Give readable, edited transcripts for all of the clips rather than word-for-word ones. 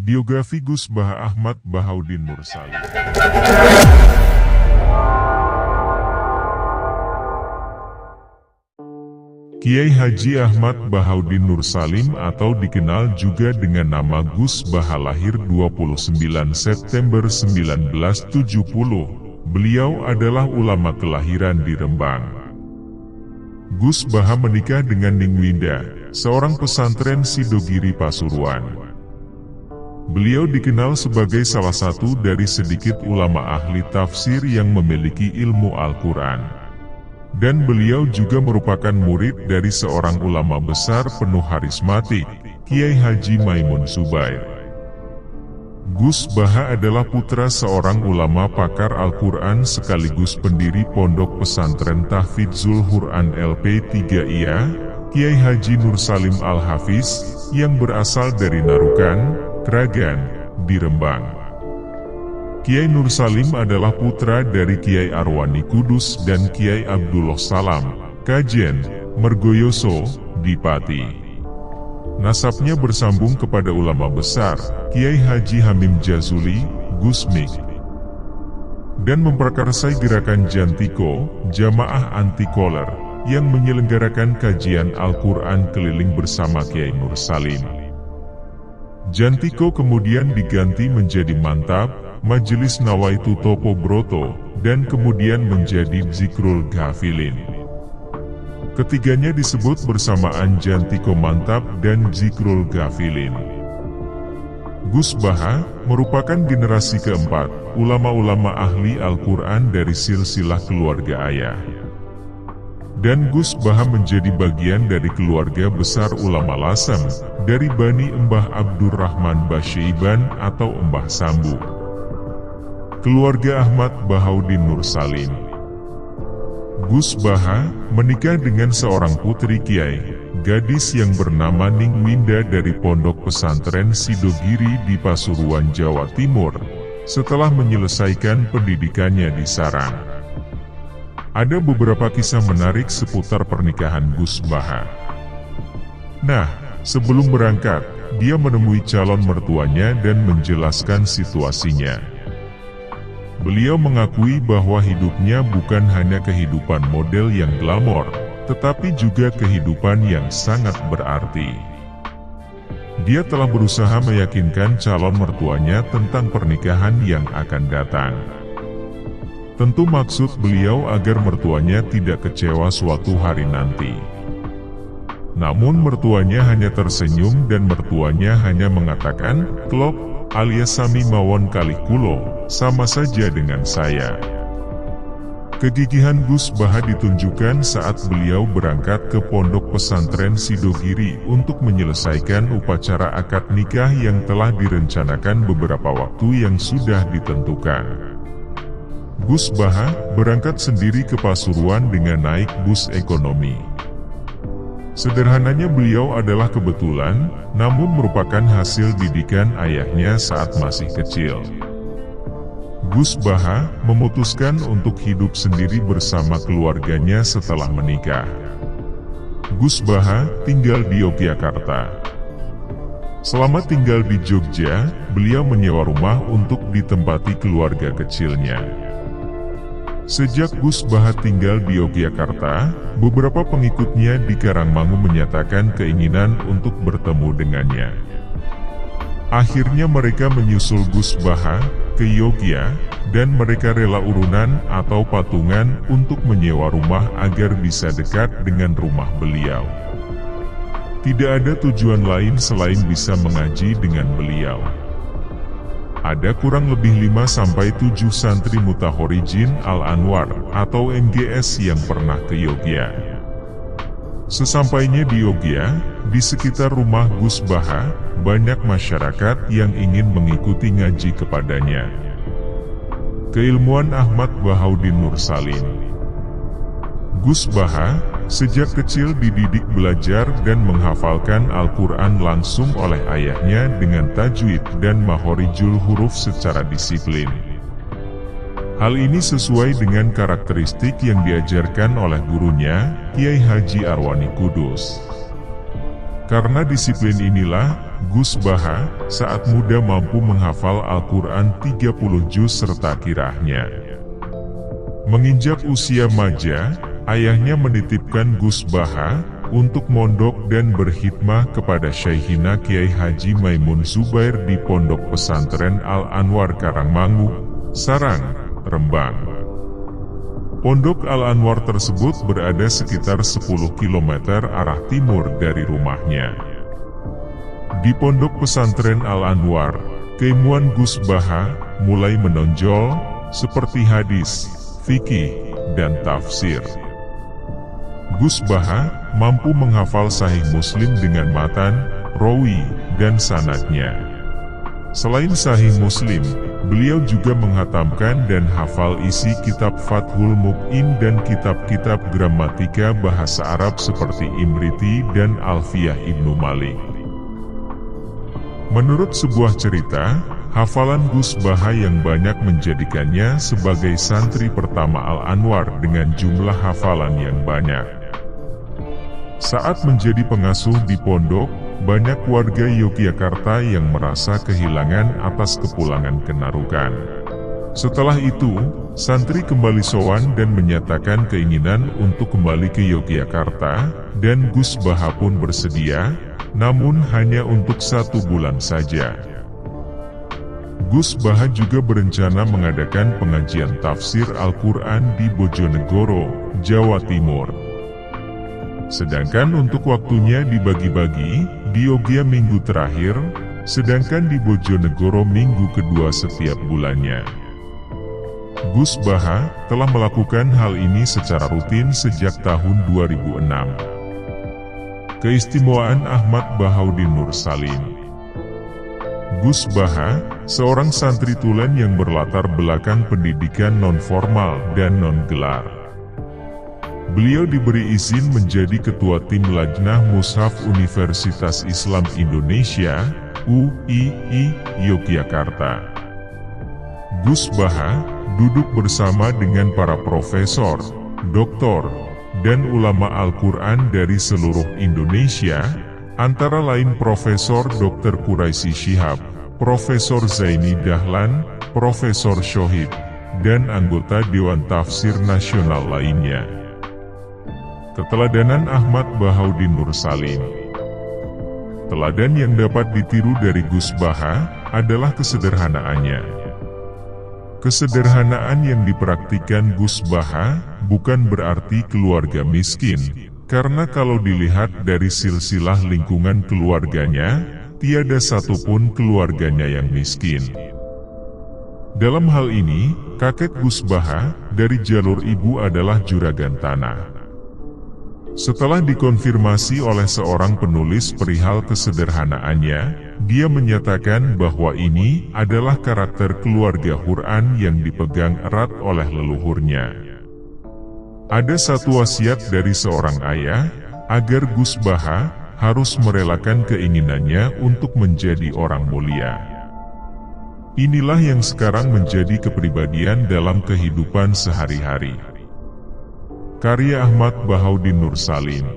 Biografi Gus Baha Ahmad Bahaudin Nur Salim. Kiai Haji Ahmad Bahaudin Nur Salim atau dikenal juga dengan nama Gus Baha lahir 29 September 1970. Beliau adalah ulama kelahiran di Rembang. Gus Baha menikah dengan Ning Winda, seorang pesantren Sidogiri Pasuruan. Beliau dikenal sebagai salah satu dari sedikit ulama ahli tafsir yang memiliki ilmu Al-Quran. Dan beliau juga merupakan murid dari seorang ulama besar penuh harismatik, Kiai Haji Maimun Subair. Gus Baha adalah putra seorang ulama pakar Al-Quran sekaligus pendiri Pondok Pesantren Tahfidzul Quran LP3IA, Kiai Haji Nur Salim Al-Hafiz, yang berasal dari Narukan, Kragan, di Rembang. Kiai Nur Salim adalah putra dari Kiai Arwani Kudus dan Kiai Abdullah Salam, Kajen, Mergoyoso, di Pati. Nasabnya bersambung kepada ulama besar, Kiai Haji Hamim Jazuli, Gusmik. Dan memprakarsai gerakan Jantiko, Jamaah Anti Koler, yang menyelenggarakan kajian Al-Quran keliling bersama Kiai Nur Salim. Jantiko kemudian diganti menjadi Mantap, Majelis Nawaitu Topo Broto, dan kemudian menjadi Zikrul Ghafilin. Ketiganya disebut bersamaan Jantiko Mantap dan Zikrul Ghafilin. Gus Baha merupakan generasi keempat ulama-ulama ahli Al-Quran dari silsilah keluarga ayah. Dan Gus Baha menjadi bagian dari keluarga besar ulama Lasem, dari Bani Mbah Abdurrahman Basyaiban atau Mbah Sambu. Keluarga Ahmad Bahaudin Nur Salim. Gus Baha menikah dengan seorang putri Kiai, gadis yang bernama Ning Winda dari Pondok Pesantren Sidogiri di Pasuruan, Jawa Timur, setelah menyelesaikan pendidikannya di Sarang. Ada beberapa kisah menarik seputar pernikahan Gus Baha. Nah, sebelum berangkat, dia menemui calon mertuanya dan menjelaskan situasinya. Beliau mengakui bahwa hidupnya bukan hanya kehidupan model yang glamor, tetapi juga kehidupan yang sangat berarti. Dia telah berusaha meyakinkan calon mertuanya tentang pernikahan yang akan datang. Tentu maksud beliau agar mertuanya tidak kecewa suatu hari nanti. Namun mertuanya hanya tersenyum dan mertuanya hanya mengatakan, "Klop, alias sami mawon kalih kulo, sama saja dengan saya." Kegigihan Gus Baha ditunjukkan saat beliau berangkat ke Pondok Pesantren Sidogiri untuk menyelesaikan upacara akad nikah yang telah direncanakan beberapa waktu yang sudah ditentukan. Gus Baha berangkat sendiri ke Pasuruan dengan naik bus ekonomi. Sederhananya beliau adalah kebetulan, namun merupakan hasil didikan ayahnya saat masih kecil. Gus Baha memutuskan untuk hidup sendiri bersama keluarganya setelah menikah. Gus Baha tinggal di Yogyakarta. Selama tinggal di Jogja, beliau menyewa rumah untuk ditempati keluarga kecilnya. Sejak Gus Baha tinggal di Yogyakarta, beberapa pengikutnya di Karangmangu menyatakan keinginan untuk bertemu dengannya. Akhirnya mereka menyusul Gus Baha ke Yogya, dan mereka rela urunan atau patungan untuk menyewa rumah agar bisa dekat dengan rumah beliau. Tidak ada tujuan lain selain bisa mengaji dengan beliau. Ada kurang lebih 5-7 santri Mutahorijin Al-Anwar atau MGS yang pernah ke Yogya. Sesampainya di Yogya, di sekitar rumah Gus Baha, banyak masyarakat yang ingin mengikuti ngaji kepadanya. Keilmuan Ahmad Bahaudin Nur Salim. Gus Baha sejak kecil dididik belajar dan menghafalkan Al-Quran langsung oleh ayahnya dengan tajwid dan makhorijul huruf secara disiplin. Hal ini sesuai dengan karakteristik yang diajarkan oleh gurunya, Kiai Haji Arwani Kudus. Karena disiplin inilah, Gus Baha, saat muda mampu menghafal Al-Quran 30 juz serta qiraahnya. Menginjak usia maja, ayahnya menitipkan Gus Baha untuk mondok dan berkhidmah kepada Syekhina Kiai Haji Maimun Zubair di Pondok Pesantren Al-Anwar Karangmangu, Sarang, Rembang. Pondok Al-Anwar tersebut berada sekitar 10 km arah timur dari rumahnya. Di Pondok Pesantren Al-Anwar, keilmuan Gus Baha mulai menonjol seperti hadis, fikih, dan tafsir. Gus Baha mampu menghafal Sahih Muslim dengan matan, rawi, dan sanadnya. Selain Sahih Muslim, beliau juga menghatamkan dan hafal isi kitab Fathul Muqin dan kitab-kitab gramatika bahasa Arab seperti Imriti dan Alfiyah Ibnu Malik. Menurut sebuah cerita, hafalan Gus Baha yang banyak menjadikannya sebagai santri pertama Al-Anwar dengan jumlah hafalan yang banyak. Saat menjadi pengasuh di pondok, banyak warga Yogyakarta yang merasa kehilangan atas kepulangan Kenarukan. Setelah itu, santri kembali sowan dan menyatakan keinginan untuk kembali ke Yogyakarta, dan Gus Baha pun bersedia, namun hanya untuk 1 bulan saja. Gus Baha juga berencana mengadakan pengajian tafsir Al-Quran di Bojonegoro, Jawa Timur. Sedangkan untuk waktunya dibagi-bagi, di Yogyakarta minggu terakhir, sedangkan di Bojonegoro minggu kedua setiap bulannya. Gus Baha telah melakukan hal ini secara rutin sejak tahun 2006. Keistimewaan Ahmad Bahauddin Nur Salim. Gus Baha, seorang santri tulen yang berlatar belakang pendidikan non-formal dan non-gelar. Beliau diberi izin menjadi Ketua Tim Lajnah Mushaf Universitas Islam Indonesia, UII, Yogyakarta. Gus Baha duduk bersama dengan para profesor, doktor, dan ulama Al-Quran dari seluruh Indonesia, antara lain Profesor Dr. Quraisy Shihab, Profesor Zaini Dahlan, Profesor Shohib, dan anggota Dewan Tafsir Nasional lainnya. Keteladanan Ahmad Bahauddin Nur Salim. Teladan yang dapat ditiru dari Gus Baha adalah kesederhanaannya. Kesederhanaan yang dipraktikkan Gus Baha bukan berarti keluarga miskin, karena kalau dilihat dari silsilah lingkungan keluarganya, tiada satupun keluarganya yang miskin. Dalam hal ini, kakek Gus Baha dari jalur ibu adalah juragan tanah. Setelah dikonfirmasi oleh seorang penulis perihal kesederhanaannya, dia menyatakan bahwa ini adalah karakter keluarga Quran yang dipegang erat oleh leluhurnya. Ada satu wasiat dari seorang ayah, agar Gus Baha harus merelakan keinginannya untuk menjadi orang mulia. Inilah yang sekarang menjadi kepribadian dalam kehidupan sehari-hari. Karya Ahmad Bahauddin Nur Salim.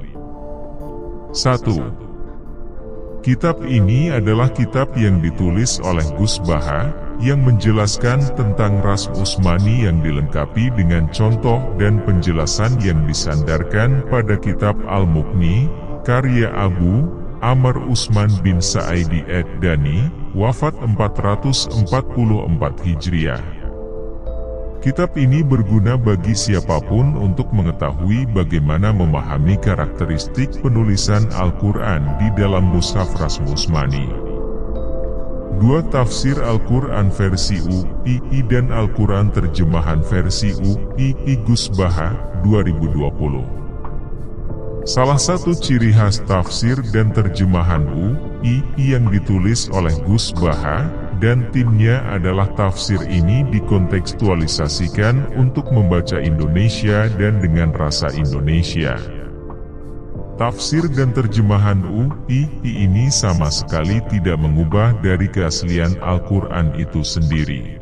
1. Kitab ini adalah kitab yang ditulis oleh Gus Baha, yang menjelaskan tentang ras Utsmani yang dilengkapi dengan contoh dan penjelasan yang disandarkan pada kitab Al-Mughni, karya Abu Amr Utsman bin Sa'idi ad-Dani, wafat 444 Hijriah. Kitab ini berguna bagi siapapun untuk mengetahui bagaimana memahami karakteristik penulisan Al-Quran di dalam Mushaf Rasm Utsmani. 2. Tafsir Al-Quran versi UII dan Al-Quran terjemahan versi UII Gus Baha, 2020. Salah satu ciri khas tafsir dan terjemahan UII yang ditulis oleh Gus Baha dan timnya adalah tafsir ini dikontekstualisasikan untuk membaca Indonesia dan dengan rasa Indonesia. Tafsir dan terjemahan UII ini sama sekali tidak mengubah dari keaslian Al-Quran itu sendiri.